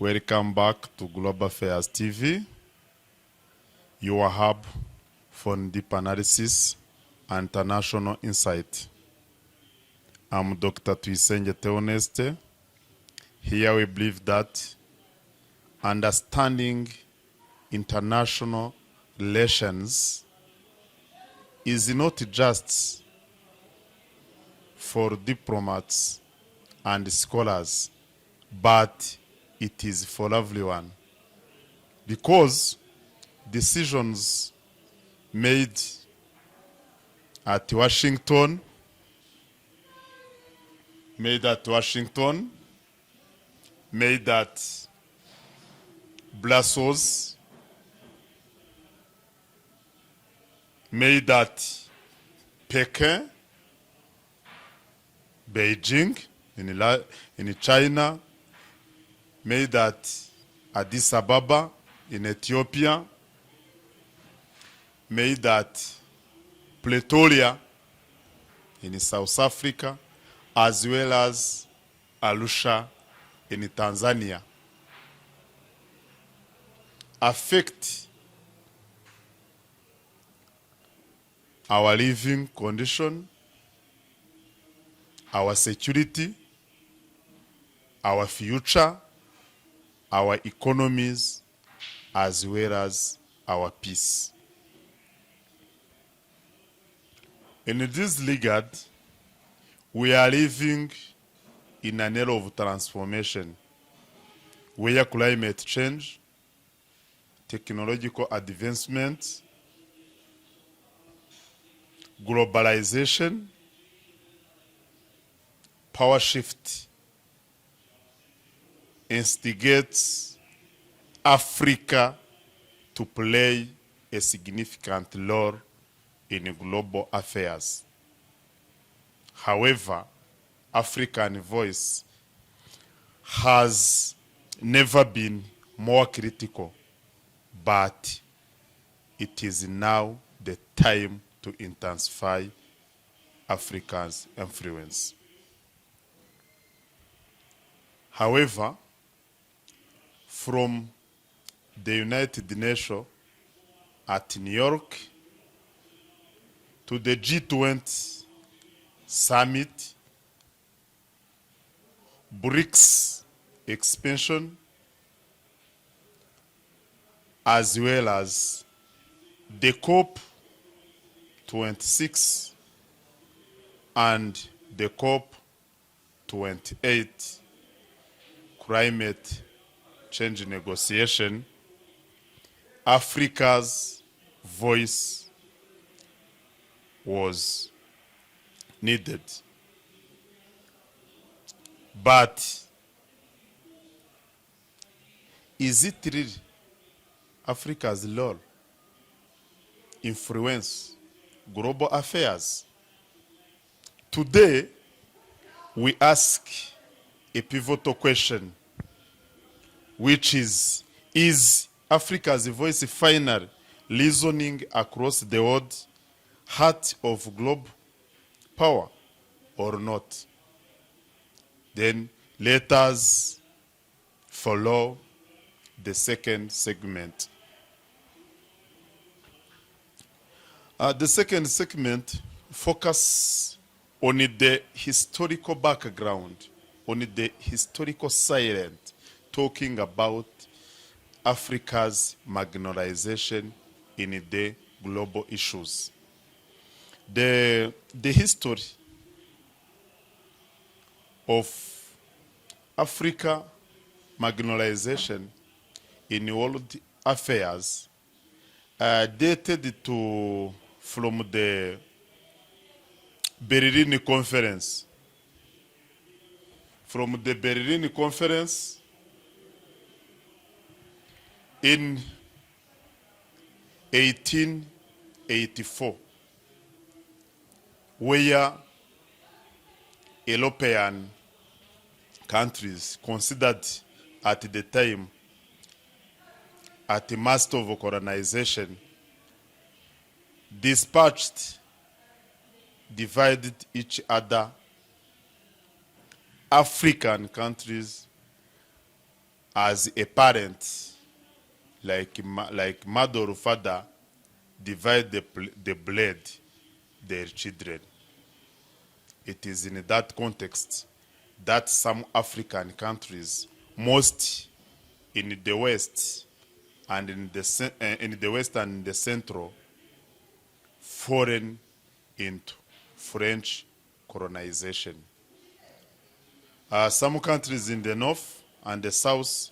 Welcome back to Global Affairs TV, your hub for deep analysis and international insight. I'm Dr. Tuisenge Theoneste. Here we believe that understanding international relations is not just for diplomats and scholars, but it is for everyone. Because decisions made at Washington, made at Brussels, made at Peking, Beijing, in China, made at Addis Ababa in Ethiopia, made at Pretoria in South Africa, as well as Arusha in Tanzania, affect our living condition, our security, our future, our economies, as well as our peace. In this regard, we are living in an era of transformation where climate change, technological advancement, globalization, power shift instigates Africa to play a significant role in global affairs. However, African voice has never been more critical, but it is now the time to intensify Africa's influence. However, from the United Nations at New York to the G20 summit, BRICS expansion, as well as the COP26 and the COP28 climate change negotiation, Africa's voice was needed. But is it really Africa's role influence global affairs? Today, we ask a pivotal question, which is Africa's voice finally reasoning across the world heart of global power or not? Then let us follow the second segment. The second segment focuses on the historical background, on the historical silent, talking about Africa's marginalization in the global issues. The history of Africa marginalization in world affairs dated from the Berlin Conference. From the Berlin Conference in 1884, where European countries considered at the time at the master of colonization dispatched, divided each other, African countries as a parent, like mother or father, divide the blade their children. It is in that context that some African countries, most in the West and in the West and in the Central, fallen into French colonization. Some countries in the North and the South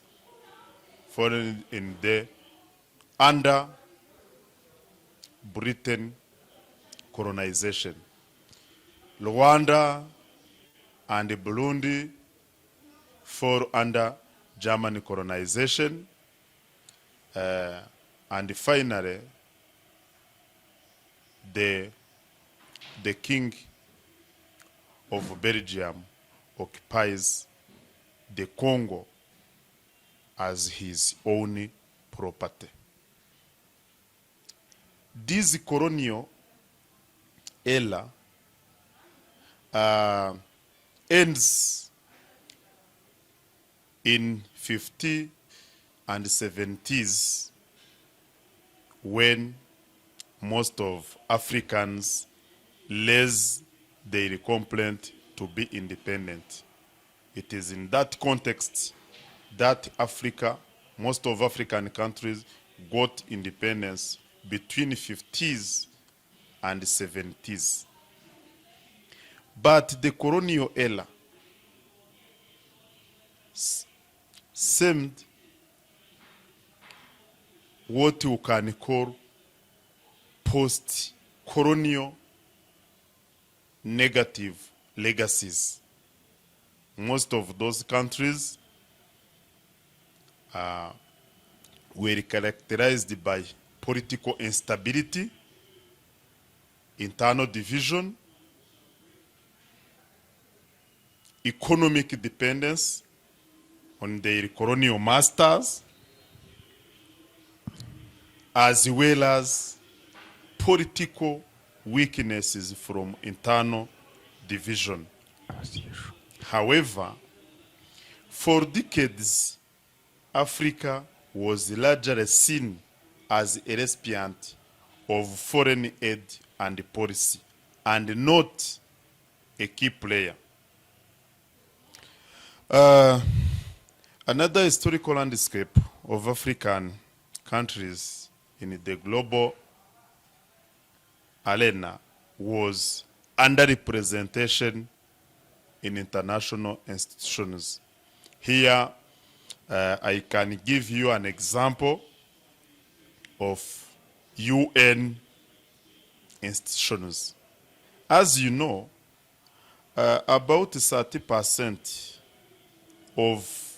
fallen in the under Britain colonization. Rwanda and Burundi fall under German colonization. And finally, the king of Belgium occupies the Congo as his own property. This colonial era ends in 50s and 70s when most of Africans raise their complaint to be independent. It is in that context that most of African countries got independence between 50s and 70s. But the colonial era seemed what you can call post-colonial negative legacies. Most of those countries were characterized by political instability, internal division, economic dependence on their colonial masters, as well as political weaknesses from internal division. However, for decades, Africa was largely seen as a recipient of foreign aid and policy, and not a key player. Another historical landscape of African countries in the global arena was underrepresentation in international institutions. Here, I can give you an example of UN institutions. As you know, about 30% of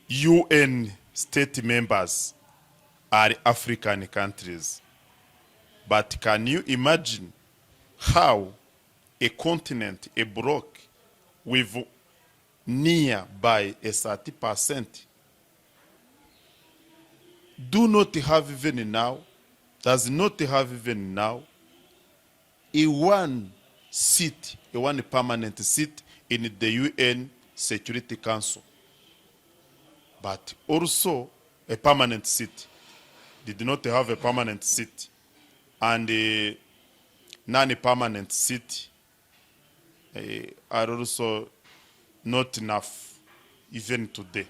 UN state members are African countries. But can you imagine how a continent, a bloc, with nearby a 30% does not have even now a one permanent seat in the UN Security Council, but also a permanent seat. They did not have a permanent seat, and a non-permanent seat are also not enough even today.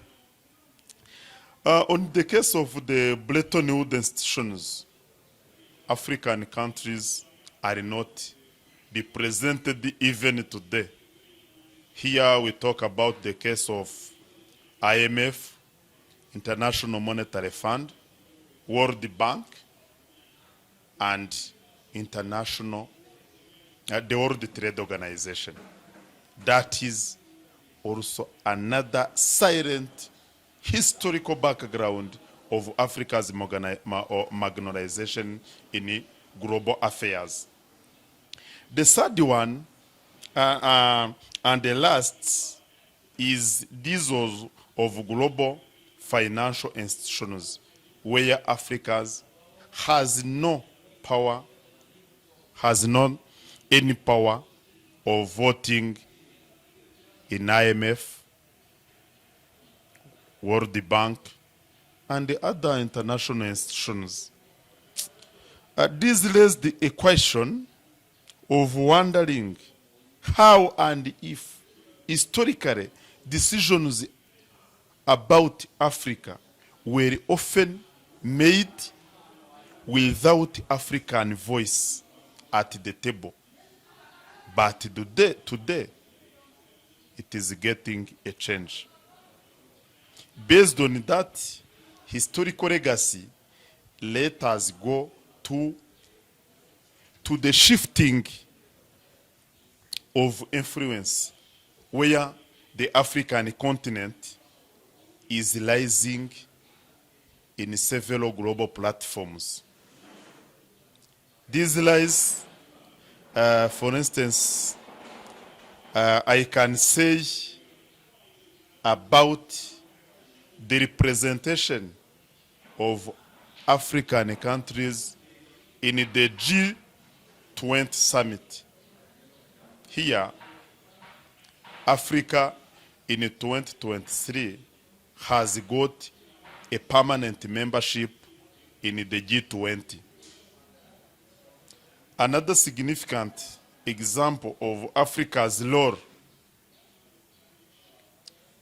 On the case of the Bretton Woods institutions, African countries are not represented even today. Here we talk about the case of IMF, International Monetary Fund, World Bank, and the World Trade Organization. That is also another silent historical background of Africa's marginalization in global affairs. The third one, and the last, is this of global financial institutions, where Africa has no any power of voting in IMF, World Bank, and the other international institutions. This raised a question of wondering how and if historically decisions about Africa were often made without African voice at the table. But today it is getting a change. Based on that historical legacy, let us go to the shifting of influence where the African continent is rising in several global platforms. These rise, for instance, I can say about the representation of African countries in the G20 summit. Here, Africa in 2023 has got a permanent membership in the G20. Another significant example of Africa's role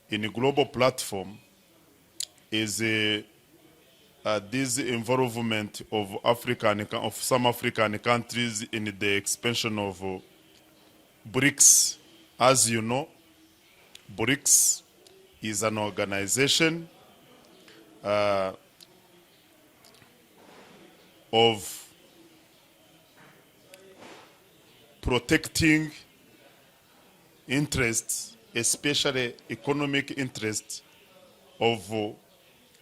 in a global platform is this involvement of some African countries in the expansion of BRICS. As you know, BRICS is an organization of protecting interests, especially economic interests of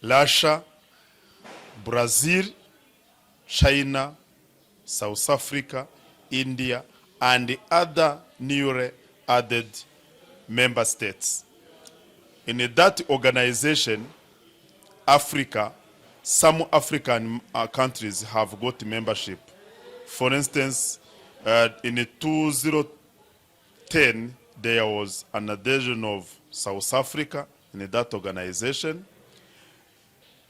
Russia, Brazil, China, South Africa, India, and other newly added member states. In that organization, Africa, some African countries have got membership. For instance, in 2010, there was an adhesion of South Africa in that organization.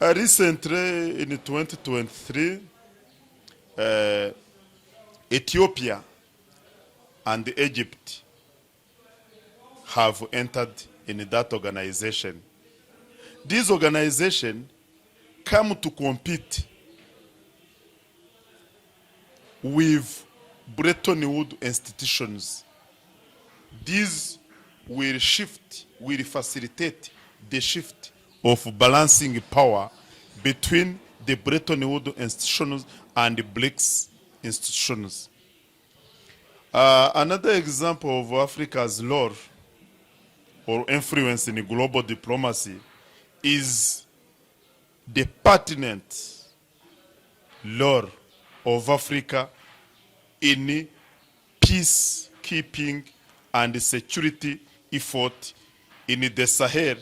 Recently, in 2023, Ethiopia and Egypt have entered in that organization. This organization come to compete with Bretton Woods institutions. These will facilitate the shift of balancing power between the Bretton Woods institutions and the BRICS institutions. Another example of Africa's role or influence in global diplomacy is the pertinent role of Africa in peacekeeping and security effort in the Sahel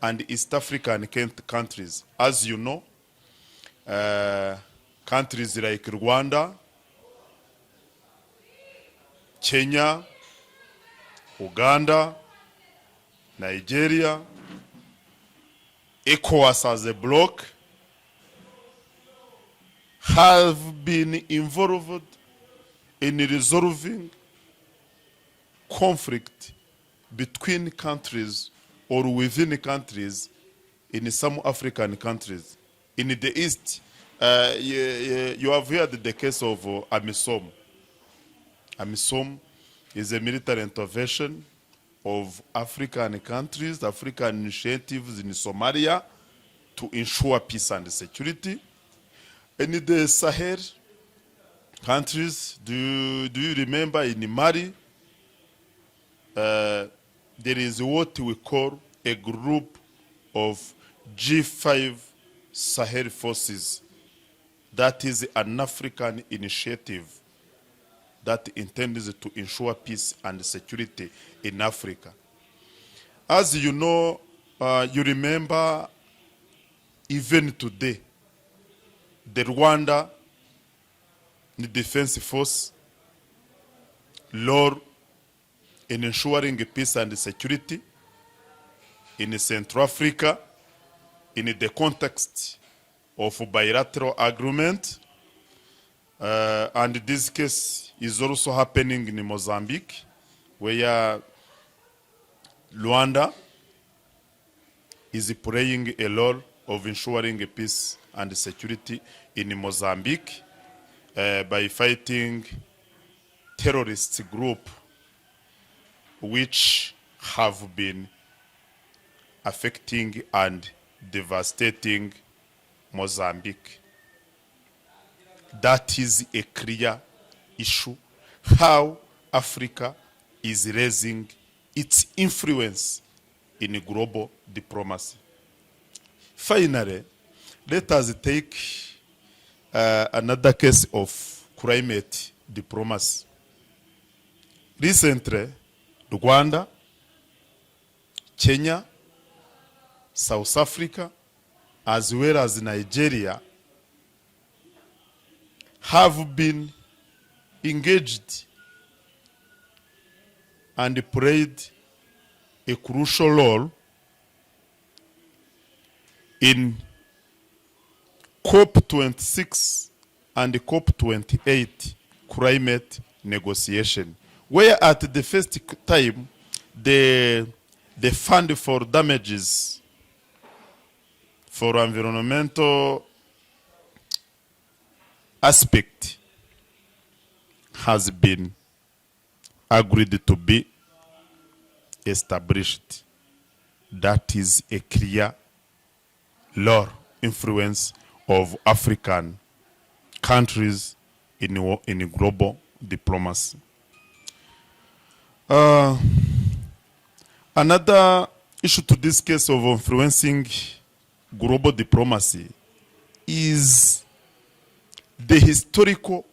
and East African countries. As you know, countries like Rwanda, Kenya, Uganda, Nigeria, ECOWAS as a bloc have been involved in resolving conflict between countries or within countries in some African countries. In the East, you have heard the case of AMISOM. AMISOM is a military intervention of African countries, African initiatives in Somalia to ensure peace and security. In the Sahel countries, do you remember in Mali, there is what we call a group of G5 Sahel forces. That is an African initiative that intends to ensure peace and security in Africa. As you know, you remember even today, the Rwanda Defense Force law in ensuring peace and security in Central Africa in the context of bilateral agreement. And this case is also happening in Mozambique, where Luanda is playing a role of ensuring peace and security in Mozambique by fighting terrorist group which have been affecting and devastating Mozambique. That is a clear issue, how Africa is raising its influence in global diplomacy. Finally, let us take another case of climate diplomacy. Recently, Rwanda, Kenya, South Africa, as well as Nigeria, have been engaged and played a crucial role in COP26 and COP28 climate negotiation, where at the first time the fund for damages for environmental aspect has been agreed to be established. That is a clear law influence of African countries in global diplomacy. Another issue to this case of influencing global diplomacy is the historical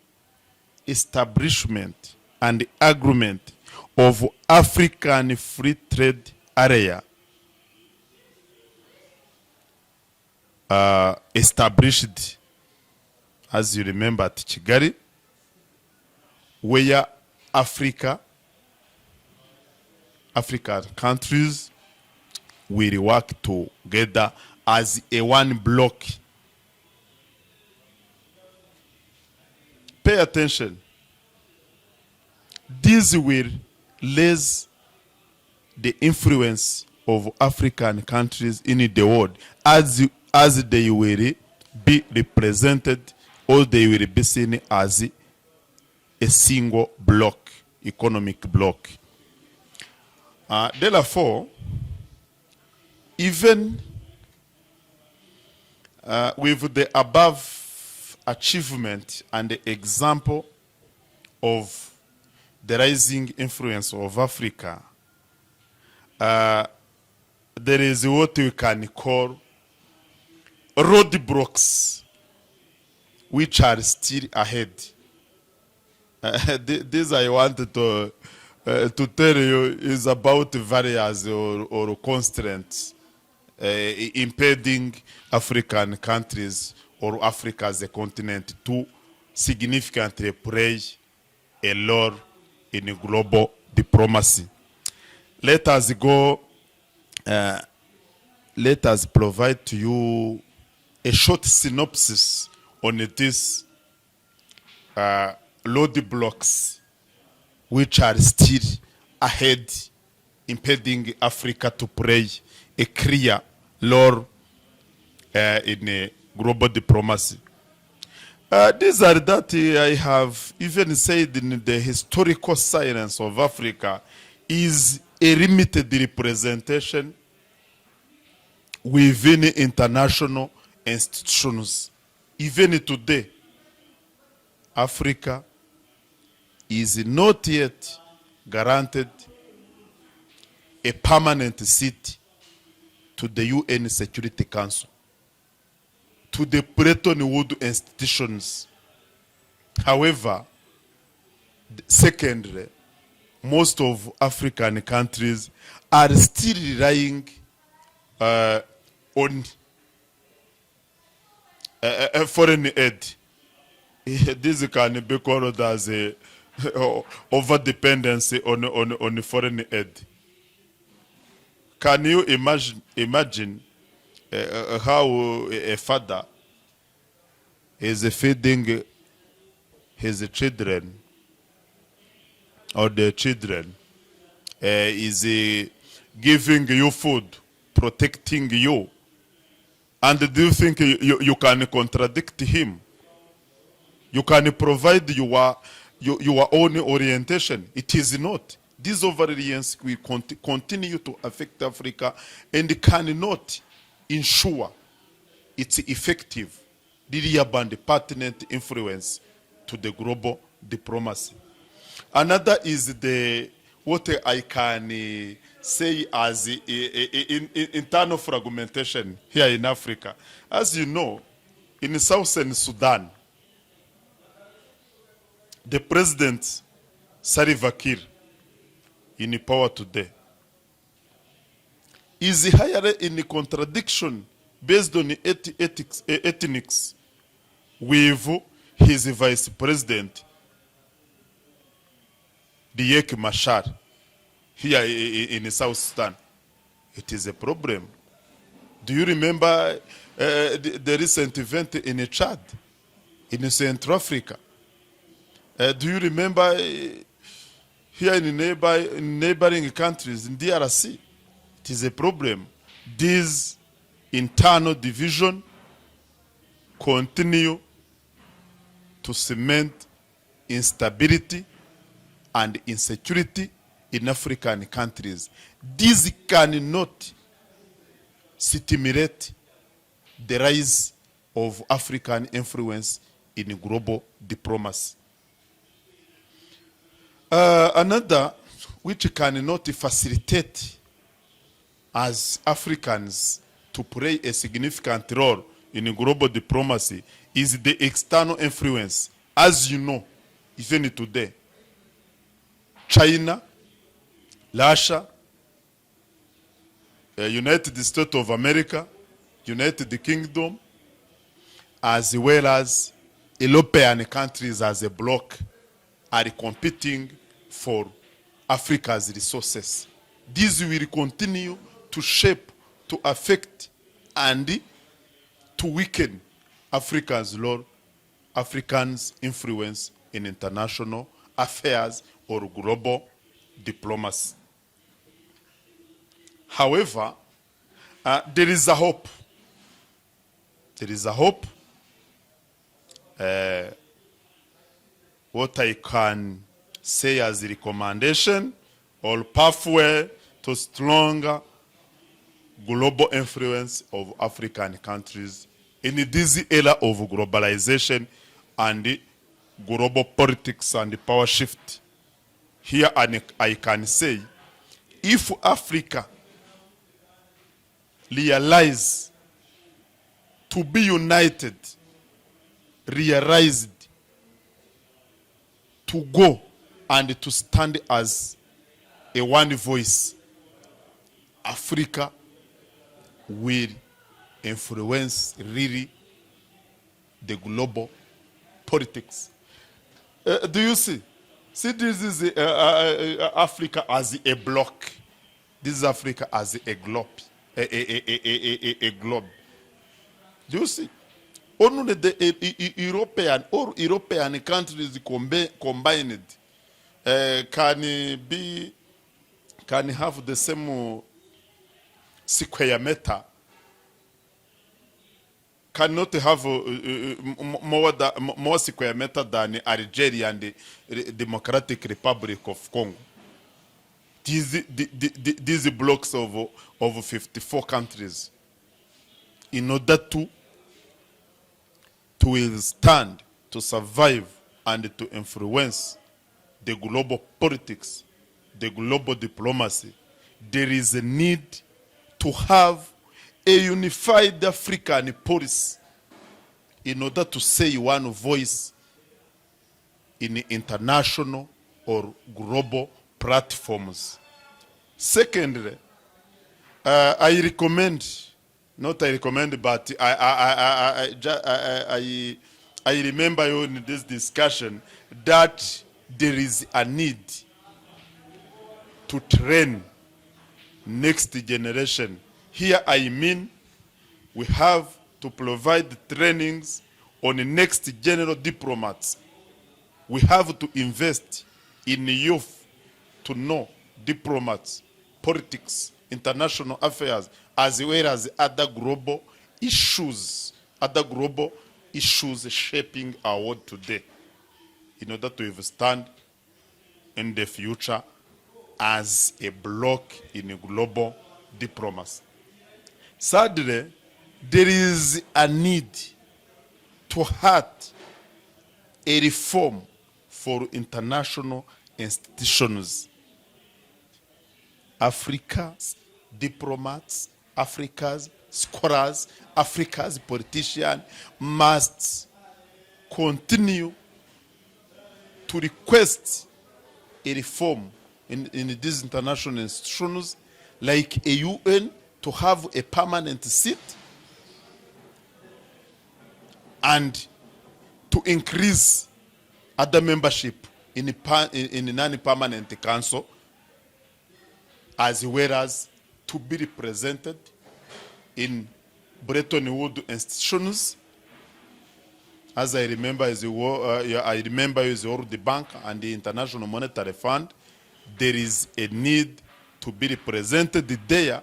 establishment and agreement of African Free Trade Area established, as you remember, at Kigali, where African countries will work together as a one block. Pay attention. This will raise the influence of African countries in the world as they will be represented, or they will be seen as a single block, economic block. Therefore, even with the above achievement and the example of the rising influence of Africa, there is what we can call roadblocks which are still ahead. This I wanted to tell you is about barriers or constraints impeding African countries or Africa as a continent to significantly play a role in global diplomacy. Let us go, let us provide to you a short synopsis on this roadblocks which are still ahead, impeding Africa to play a clear role in a global diplomacy. These are that I have even said in the historical science of Africa is a limited representation within international institutions. Even today, Africa is not yet granted a permanent seat to the UN Security Council, to the Bretton Woods institutions. However, secondly, most of African countries are still relying on foreign aid. This can be called as a over dependency on foreign aid. Can you imagine how a father is feeding his children or their children, is giving you food, protecting you. And do you think you can contradict him? You can provide your own orientation. It is not. These overalliance will continue to affect Africa and cannot ensure its effective, reliable, pertinent influence to the global diplomacy. Another is what I can say as internal fragmentation here in Africa. As you know, in Southern Sudan, the president Salva Kiir in power today is highly in contradiction based on ethnics with his vice president Riek Machar here in South Sudan. It is a problem. Do you remember the recent event in Chad, in Central Africa? Do you remember here in neighboring countries, in DRC? It is a problem. This internal division continue to cement instability and insecurity in African countries. This cannot stimulate the rise of African influence in global diplomacy. Another which cannot facilitate as Africans to play a significant role in global diplomacy is the external influence. As you know, even today, China, Russia, United States of America, United Kingdom, as well as European countries as a bloc are competing for Africa's resources. This will continue to shape, to affect, and to weaken Africa's role, Africans' influence in international affairs or global diplomacy. However, there is a hope. There is a hope. What I can say as a recommendation or pathway to stronger global influence of African countries in this era of globalization and global politics and power shift. Here I can say, if Africa realize to be united, realized to go and to stand as a one voice, Africa will influence really the global politics. Do you see? See, this is Africa as a bloc. This is Africa as a globe. A globe. Do you see? Only the European countries combined can have the same square meter, cannot have more square meter than Algeria and the Democratic Republic of Congo. These blocks of 54 countries, in order to withstand, to survive, and to influence the global politics, the global diplomacy, there is a need to have a unified African policy in order to say one voice in international or global platforms. Secondly, I recommend, not I recommend, but I remember in this discussion that there is a need to train next generation. Here I mean We have to provide trainings on the next general diplomats. We have to invest in youth to know diplomats, politics, international affairs, as well as other global issues shaping our world today, in order to withstand in the future as a bloc in a global diplomacy. Sadly, there is a need to have a reform for international institutions. Africa's diplomats, Africa's scholars, Africa's politicians must continue to request a reform in these international institutions, like a UN, to have a permanent seat, and to increase other membership in the non-permanent council, as well as to be represented in Bretton Woods institutions. As I remember, as the World Bank and the International Monetary Fund, there is a need to be represented there,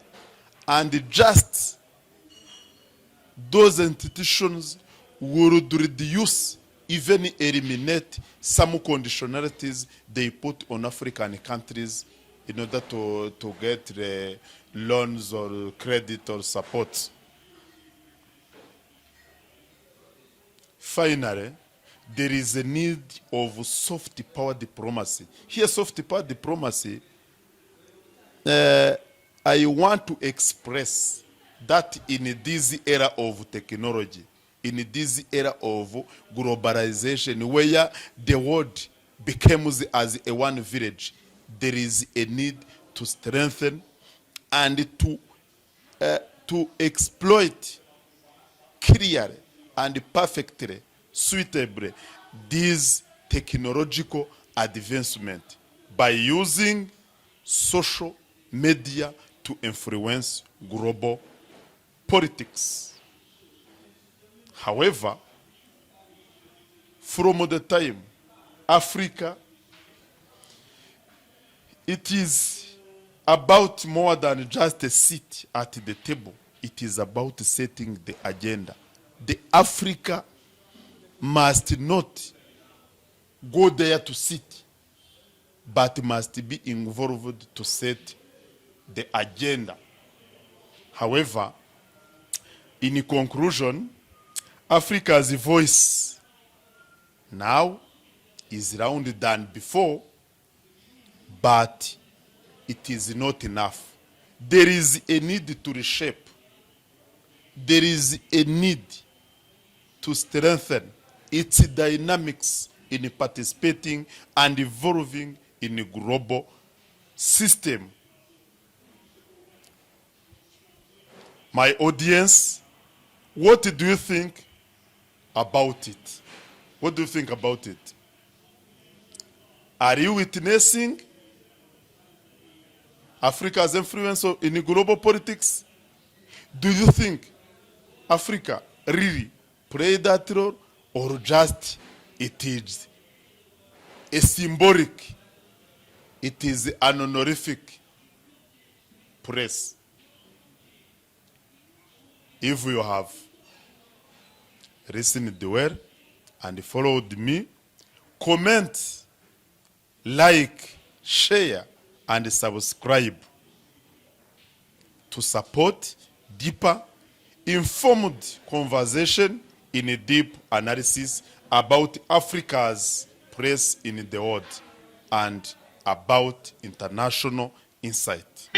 and just those institutions would reduce, even eliminate some conditionalities they put on African countries in order to get the loans or credit or support. Finally, there is a need of soft power diplomacy. Here, soft power diplomacy, I want to express that in this era of technology, in this era of globalization, where the world becomes as a one village, there is a need to strengthen and to exploit clearly and perfectly, suitably, this technological advancement by using social media to influence global politics. However, from the time Africa, it is about more than just a seat at the table. It is about setting the agenda. The Africa must not go there to sit, but must be involved to set the agenda. However, in conclusion, Africa's voice now is louder than before, but it is not enough. There is a need to reshape. There is a need to strengthen its dynamics in participating and evolving in a global system. My audience, what do you think about it? What do you think about it? Are you witnessing Africa's influence in global politics? Do you think Africa really played that role, or just it is a symbolic, it is an honorific place? If you have listened well and followed me, comment, like, share, and subscribe to support deeper, informed conversation in a deep analysis about Africa's place in the world and about international insight.